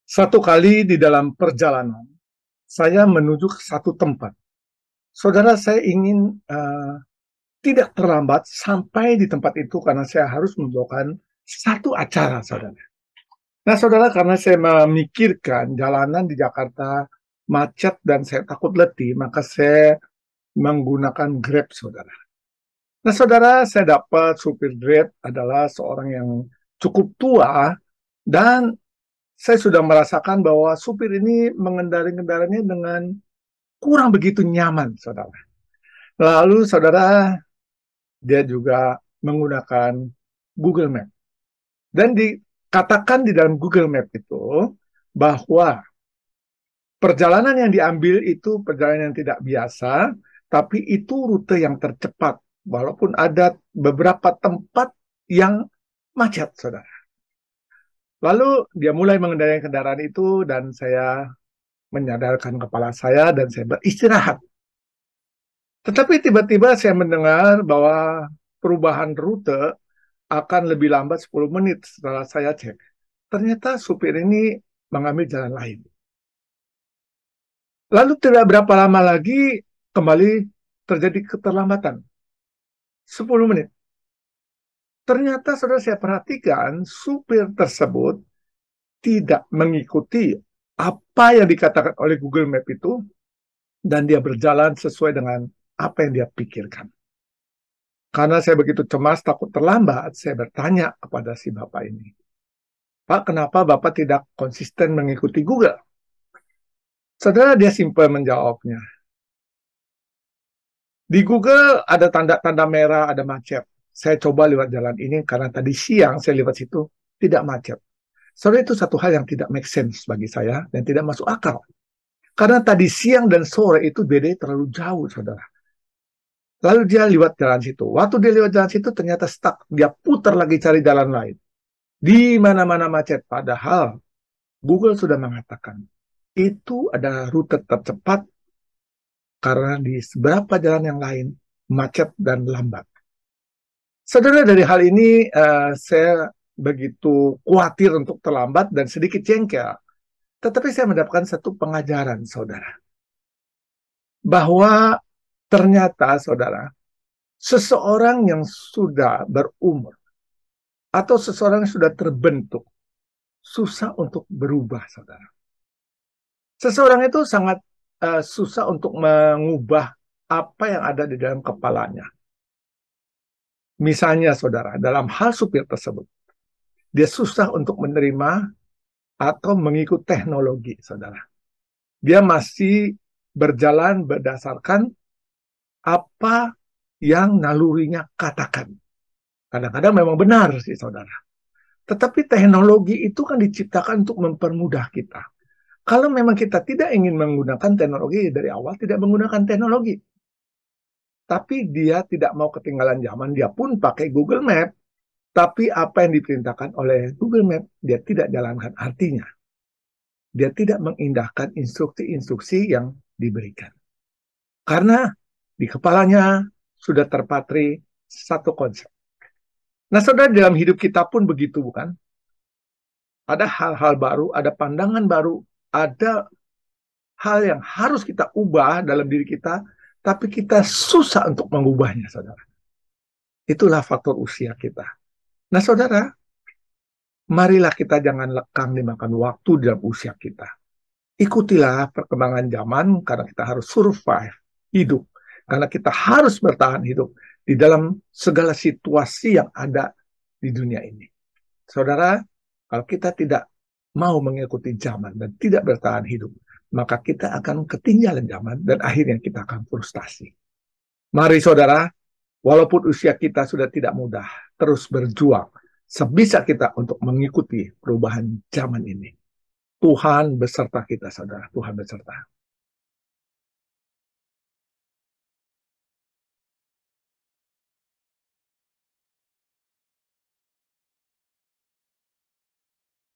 Satu kali di dalam perjalanan, saya menuju ke satu tempat. Saudara, saya ingin tidak terlambat sampai di tempat itu karena saya harus membawakan satu acara, saudara. Nah, saudara, karena saya memikirkan jalanan di Jakarta macet dan saya takut letih, maka saya menggunakan Grab, saudara. Nah, saudara, saya dapat supir Grab adalah seorang yang cukup tua dan saya sudah merasakan bahwa supir ini mengendarai kendaraannya dengan kurang begitu nyaman, saudara. Lalu, saudara, dia juga menggunakan Google Map. Dan dikatakan di dalam Google Map itu bahwa perjalanan yang diambil itu perjalanan yang tidak biasa, tapi itu rute yang tercepat. Walaupun ada beberapa tempat yang macet, saudara. Lalu dia mulai mengendarai kendaraan itu dan saya menyadarkan kepala saya dan saya beristirahat. Tetapi tiba-tiba saya mendengar bahwa perubahan rute akan lebih lambat 10 menit setelah saya cek. Ternyata supir ini mengambil jalan lain. Lalu tidak berapa lama lagi kembali terjadi keterlambatan. 10 menit. Ternyata saudara saya perhatikan supir tersebut tidak mengikuti apa yang dikatakan oleh Google Map itu dan dia berjalan sesuai dengan apa yang dia pikirkan. Karena saya begitu cemas, takut terlambat, saya bertanya kepada si bapak ini, Pak, kenapa bapak tidak konsisten mengikuti Google? Saudara, dia simpel menjawabnya. Di Google ada tanda-tanda merah, ada macet. Saya coba lewat jalan ini karena tadi siang saya lewat situ, tidak macet. Saudara, itu satu hal yang tidak make sense bagi saya dan tidak masuk akal. Karena tadi siang dan sore itu bedanya terlalu jauh, saudara. Lalu dia lewat jalan situ. Waktu dia lewat jalan situ ternyata stuck. Dia putar lagi cari jalan lain. Di mana-mana macet. Padahal Google sudah mengatakan itu adalah rute tercepat karena di beberapa jalan yang lain macet dan lambat. Saudara, dari hal ini saya begitu khawatir untuk terlambat dan sedikit jengkel. Tetapi saya mendapatkan satu pengajaran, saudara. Bahwa ternyata, saudara, seseorang yang sudah berumur atau seseorang yang sudah terbentuk susah untuk berubah, saudara. Seseorang itu sangat susah untuk mengubah apa yang ada di dalam kepalanya. Misalnya, saudara, dalam hal supir tersebut, dia susah untuk menerima atau mengikut teknologi, saudara. Dia masih berjalan berdasarkan apa yang nalurinya katakan. Kadang-kadang memang benar sih, saudara. Tetapi teknologi itu kan diciptakan untuk mempermudah kita. Kalau memang kita tidak ingin menggunakan teknologi dari awal, tidak menggunakan teknologi. Tapi dia tidak mau ketinggalan zaman, dia pun pakai Google Map. Tapi apa yang diperintahkan oleh Google Map, dia tidak jalankan. Artinya, dia tidak mengindahkan instruksi-instruksi yang diberikan. Karena di kepalanya sudah terpatri satu konsep. Nah, saudara, dalam hidup kita pun begitu, bukan? Ada hal-hal baru, ada pandangan baru, ada hal yang harus kita ubah dalam diri kita, tapi kita susah untuk mengubahnya, saudara. Itulah faktor usia kita. Nah, saudara, marilah kita jangan lekang dimakan waktu dalam usia kita. Ikutilah perkembangan zaman karena kita harus survive, hidup. Karena kita harus bertahan hidup di dalam segala situasi yang ada di dunia ini. Saudara, kalau kita tidak mau mengikuti zaman dan tidak bertahan hidup, maka kita akan ketinggalan zaman dan akhirnya kita akan frustasi. Mari saudara, walaupun usia kita sudah tidak mudah, terus berjuang sebisa kita untuk mengikuti perubahan zaman ini. Tuhan beserta kita, saudara. Tuhan beserta.